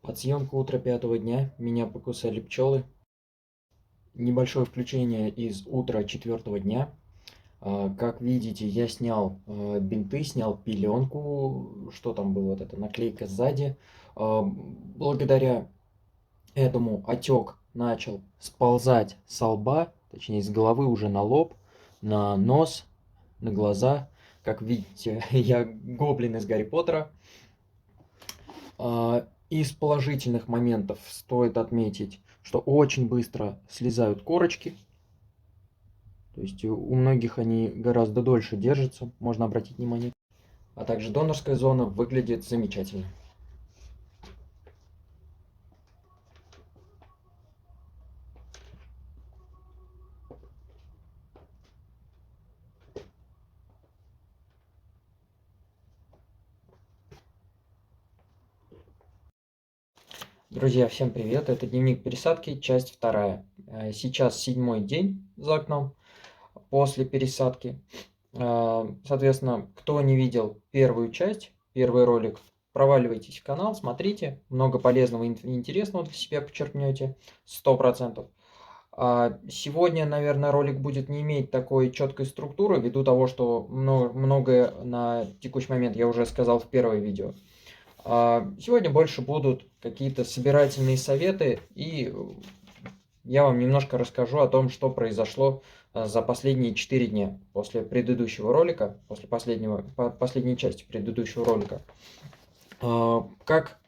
Подсъемка утра 5-го дня. Меня покусали пчелы. Небольшое включение из утра 4-го дня. Как видите, я снял бинты, снял пеленку. Что там было? Вот эта наклейка сзади. Благодаря этому отек начал сползать с лба, точнее с головы уже на лоб, на нос, на глаза. Как видите, я гоблин из Гарри Поттера. Из положительных моментов стоит отметить, что очень быстро слезают корочки. То есть у многих они гораздо дольше держатся, можно обратить внимание. А также донорская зона выглядит замечательно. Друзья, всем привет! Это дневник пересадки, часть 2. Сейчас 7-й день за окном после пересадки. Соответственно, кто не видел первую часть, первый ролик, проваливайтесь в канал, смотрите. Много полезного и интересного для себя почерпнете, 100%. Сегодня, наверное, ролик будет не иметь такой четкой структуры, ввиду того, что многое на текущий момент я уже сказал в первое видео. Сегодня больше будут какие-то собирательные советы, и я вам немножко расскажу о том, что произошло за последние 4 дня после предыдущего ролика, после последней части предыдущего ролика. Как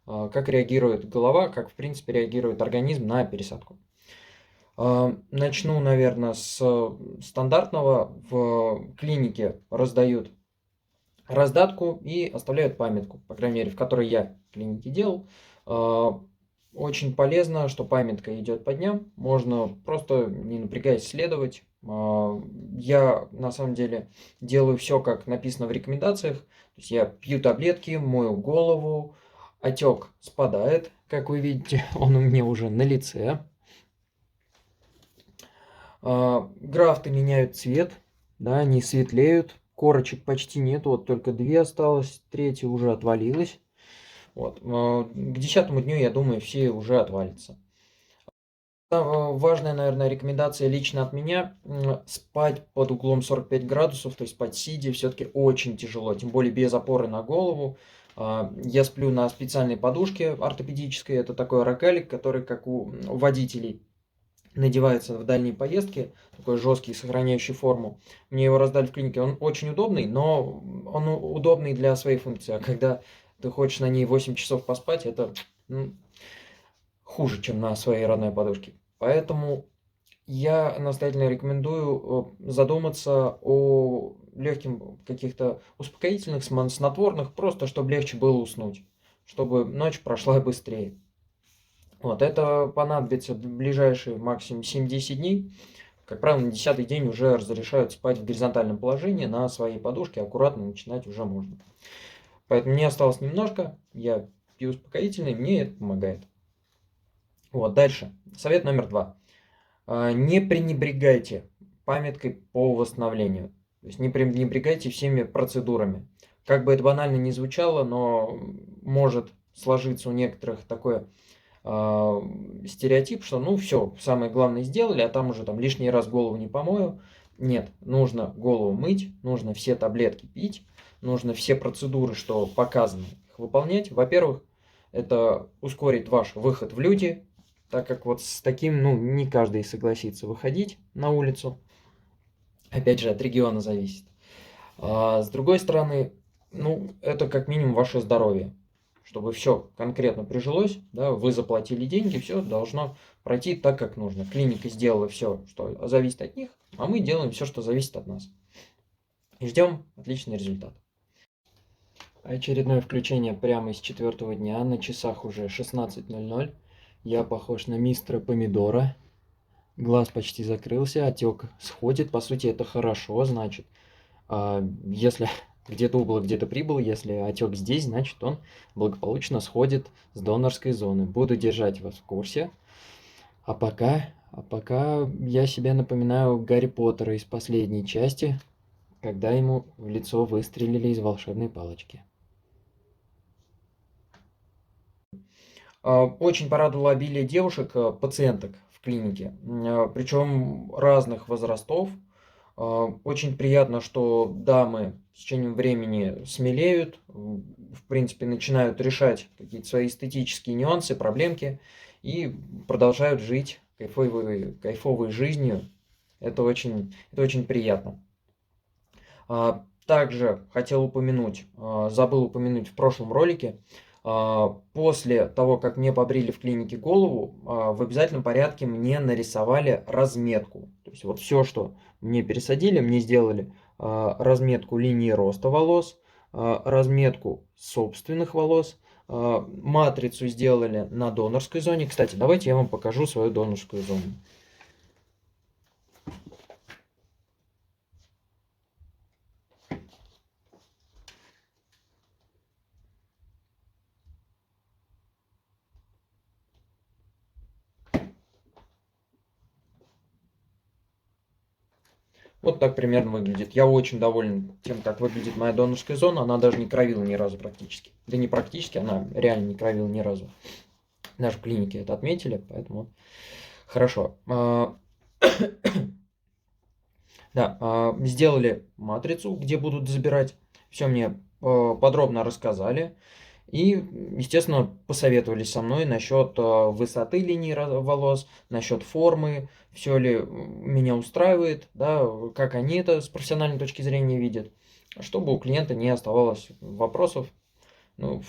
реагирует голова, как в принципе реагирует организм на пересадку. Начну, наверное, с стандартного. В клинике раздают раздатку и оставляют памятку, по крайней мере, в которой я в клинике делал. Очень полезно, что памятка идет по дням, можно просто не напрягаясь следовать. Я на самом деле делаю все, как написано в рекомендациях. То есть я пью таблетки, мою голову, отек спадает, как вы видите, он у меня уже на лице. Графты меняют цвет, да, они светлеют, корочек почти нет, вот только 2 осталось, 3 уже отвалилась. Вот. К 10-му дню, я думаю, все уже отвалятся. Важная, наверное, рекомендация лично от меня – спать под углом 45 градусов, то есть спать сидя, все-таки очень тяжело, тем более без опоры на голову. Я сплю на специальной подушке ортопедической, это такой рогалик, который, как у водителей, надевается в дальние поездки, такой жесткий, сохраняющий форму. Мне его раздали в клинике, он очень удобный, но он удобный для своей функции. А когда ты хочешь на ней 8 часов поспать, это хуже, чем на своей родной подушке. Поэтому я настоятельно рекомендую задуматься о легких каких-то успокоительных, снотворных, просто чтобы легче было уснуть, чтобы ночь прошла быстрее. Вот, это понадобится в ближайшие максимум 7-10 дней. Как правило, на 10-й день уже разрешают спать в горизонтальном положении на своей подушке, аккуратно начинать уже можно. Поэтому мне осталось немножко, я пью успокоительный, мне это помогает. Вот, дальше. Совет номер 2. Не пренебрегайте памяткой по восстановлению. То есть не пренебрегайте всеми процедурами. Как бы это банально ни звучало, но может сложиться у некоторых такое стереотип, что ну все, самое главное сделали, а там уже там лишний раз голову не помою. Нет, нужно голову мыть, нужно все таблетки пить, нужно все процедуры, что показано, их выполнять. Во-первых, это ускорит ваш выход в люди, так как вот с таким, ну, не каждый согласится выходить на улицу. Опять же, от региона зависит. С другой стороны, ну, это как минимум ваше здоровье. Чтобы все конкретно прижилось, да, вы заплатили деньги, все должно пройти так, как нужно. Клиника сделала все, что зависит от них, а мы делаем все, что зависит от нас. И ждем отличный результат. Очередное включение прямо из 4-го дня. На часах уже 16:00. Я похож на мистера Помидора. Глаз почти закрылся, отек сходит. По сути, это хорошо, значит. Если где-то убыло, где-то прибыло, если отек здесь, значит он благополучно сходит с донорской зоны. Буду держать вас в курсе. А пока я себе напоминаю Гарри Поттера из последней части, когда ему в лицо выстрелили из волшебной палочки. Очень порадовало обилие девушек, пациенток в клинике, причем разных возрастов. Очень приятно, что дамы с течением времени смелеют, в принципе, начинают решать какие-то свои эстетические нюансы, проблемки и продолжают жить кайфовой жизнью. Это очень приятно. Также хотел упомянуть, забыл упомянуть в прошлом ролике, после того, как мне побрили в клинике голову, в обязательном порядке мне нарисовали разметку. То есть вот все, что мне пересадили, мне сделали разметку линии роста волос, разметку собственных волос, матрицу сделали на донорской зоне. Кстати, давайте я вам покажу свою донорскую зону. Вот так примерно выглядит. Я очень доволен тем, как выглядит моя донорская зона. Она даже не кровила ни разу практически. Да не практически, она реально не кровила ни разу. Даже в клинике это отметили, поэтому хорошо. Да, сделали матрицу, где будут забирать. Все мне подробно рассказали. И, естественно, посоветовались со мной насчет высоты линии волос, насчет формы, все ли меня устраивает, да, как они это с профессиональной точки зрения видят, чтобы у клиента не оставалось вопросов, ну,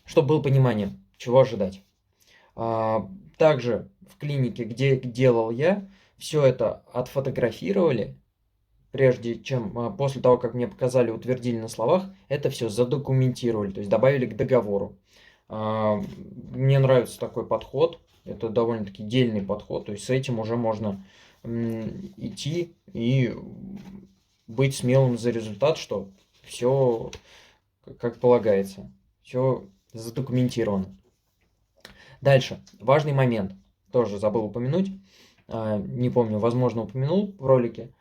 чтобы было понимание, чего ожидать. Также в клинике, где делал я, все это отфотографировали, прежде чем, после того, как мне показали, утвердили на словах, это все задокументировали, то есть добавили к договору. Мне нравится такой подход, это довольно-таки дельный подход, то есть с этим уже можно идти и быть смелым за результат, что все как полагается, все задокументировано. Дальше, важный момент, тоже забыл упомянуть, не помню, возможно, упомянул в ролике.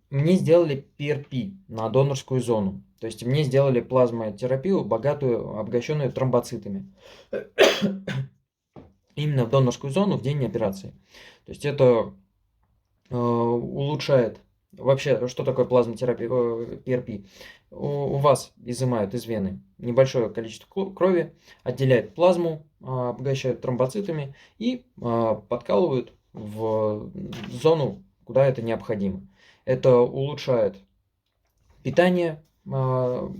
Мне сделали PRP на донорскую зону. То есть мне сделали плазмотерапию, богатую, обогащенную тромбоцитами. Именно в донорскую зону в день операции. То есть это улучшает... Вообще, что такое плазмотерапия, PRP? У вас изымают из вены небольшое количество крови, отделяют плазму, обогащают тромбоцитами и подкалывают в зону, куда это необходимо. Это улучшает питание, в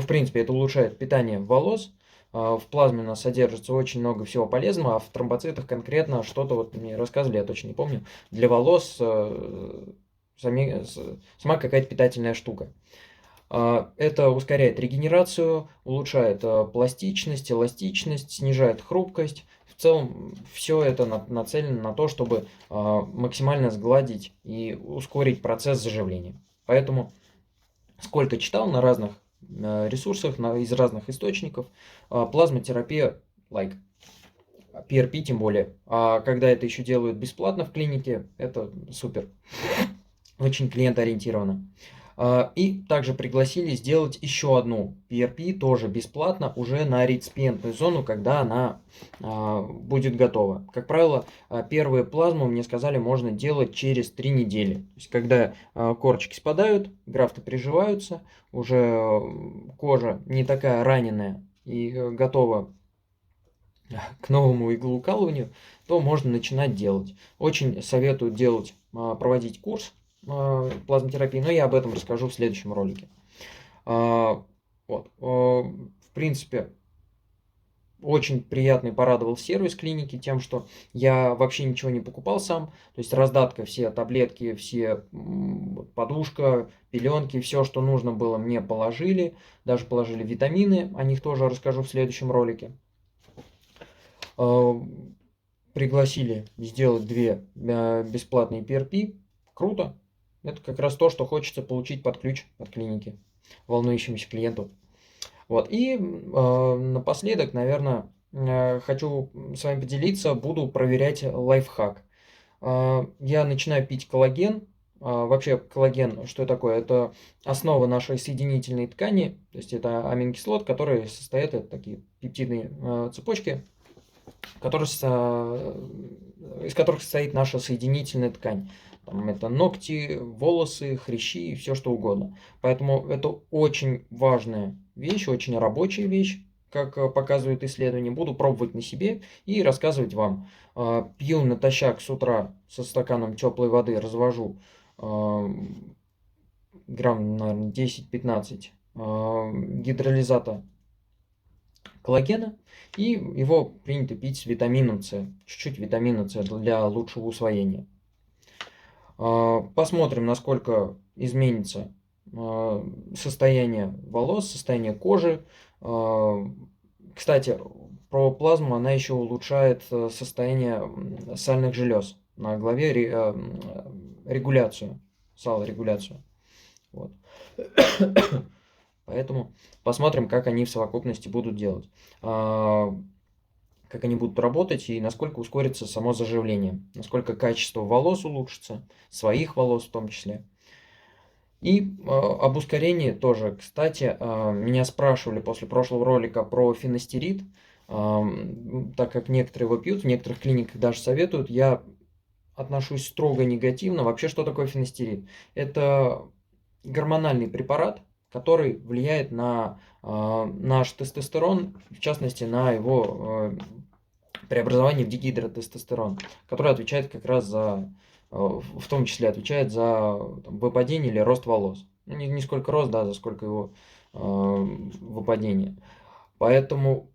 принципе, это улучшает питание волос. В плазме у нас содержится очень много всего полезного, а в тромбоцитах конкретно что-то, вот мне рассказывали, я точно не помню, для волос сама какая-то питательная штука. Это ускоряет регенерацию, улучшает пластичность, эластичность, снижает хрупкость. В целом, все это нацелено на то, чтобы максимально сгладить и ускорить процесс заживления. Поэтому, сколько читал на разных ресурсах, из разных источников, плазмотерапия лайк. PRP тем более. А когда это еще делают бесплатно в клинике, это супер. Очень клиентоориентировано. И также пригласили сделать еще одну PRP, тоже бесплатно, уже на реципиентную зону, когда она будет готова. Как правило, первую плазму, мне сказали, можно делать через 3 недели. То есть, когда корочки спадают, графты приживаются, уже кожа не такая раненая и готова к новому иглоукалыванию, то можно начинать делать. Очень советую проводить курс плазмотерапии, но я об этом расскажу в следующем ролике. Вот. В принципе, очень приятный порадовал сервис клиники тем, что я вообще ничего не покупал сам. То есть раздатка, все таблетки, все подушка, пеленки, все, что нужно было, мне положили. Даже положили витамины, о них тоже расскажу в следующем ролике. Пригласили сделать 2 бесплатные PRP. Круто. Это как раз то, что хочется получить под ключ от клиники волнующемуся клиенту. Вот. И напоследок, наверное, хочу с вами поделиться, буду проверять лайфхак. Я начинаю пить коллаген, Вообще коллаген, что такое? Это основа нашей соединительной ткани, то есть это аминокислот, который состоит, это такие пептидные цепочки, которые, из которых состоит наша соединительная ткань. Там это ногти, волосы, хрящи и все что угодно. Поэтому это очень важная вещь, очень рабочая вещь, как показывают исследования. Буду пробовать на себе и рассказывать вам. Пью натощак с утра со стаканом теплой воды, развожу грамм, наверное, 10-15 гидролизата коллагена, и его принято пить с витамином С, чуть-чуть витамина С для лучшего усвоения. Посмотрим, насколько изменится состояние волос, состояние кожи. Кстати, про плазму, она еще улучшает состояние сальных желез на голове, регуляцию, салорегуляцию. Вот. Поэтому посмотрим, как они в совокупности будут делать, как они будут работать и насколько ускорится само заживление, насколько качество волос улучшится, своих волос в том числе. И об ускорении тоже, кстати, меня спрашивали после прошлого ролика про финастерид, так как некоторые его пьют, в некоторых клиниках даже советуют, я отношусь строго негативно. Вообще, что такое финастерид? Это гормональный препарат, который влияет на наш тестостерон, в частности, на его преобразование в дигидротестостерон, который отвечает как раз за, в том числе отвечает за там, выпадение или рост волос. Ну, не сколько рост, да, за сколько его выпадение. Поэтому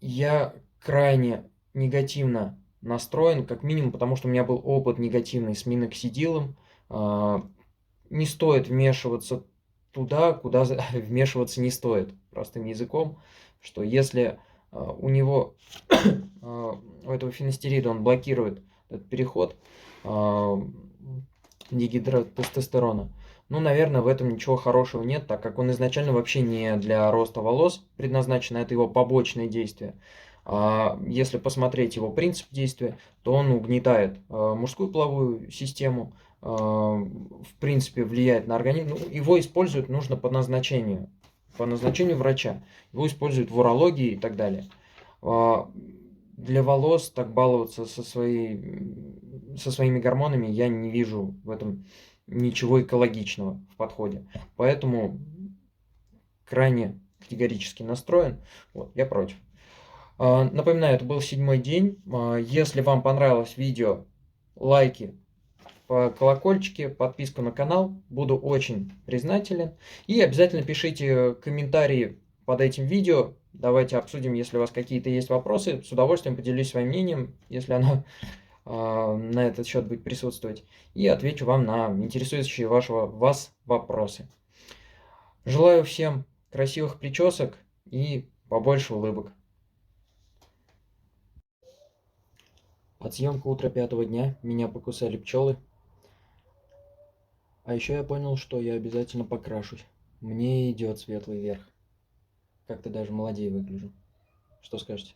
я крайне негативно настроен, как минимум, потому что у меня был опыт негативный с миноксидилом. Не стоит вмешиваться туда, куда вмешиваться не стоит, простым языком, что если у него, у этого финастерида, он блокирует этот переход дигидротестостерона, ну, наверное, в этом ничего хорошего нет, так как он изначально вообще не для роста волос предназначен, это его побочное действие. Если посмотреть его принцип действия, то он угнетает мужскую половую систему, в принципе, влияет на организм. Ну, его использовать нужно по назначению врача. Его используют в урологии и так далее. Для волос так баловаться со своими гормонами я не вижу в этом ничего экологичного в подходе. Поэтому крайне категорически настроен. Вот, я против. Напоминаю, это был 7-й день. Если вам понравилось видео, лайки, колокольчики, подписку на канал. Буду очень признателен. И обязательно пишите комментарии под этим видео. Давайте обсудим, если у вас какие-то есть вопросы. С удовольствием поделюсь своим мнением, если оно на этот счет будет присутствовать. И отвечу вам на интересующие вас вопросы. Желаю всем красивых причесок и побольше улыбок. Подсъемка утра 5-го дня. Меня покусали пчелы. А еще я понял, что я обязательно покрашусь. Мне идет светлый верх. Как-то даже молодее выгляжу. Что скажете?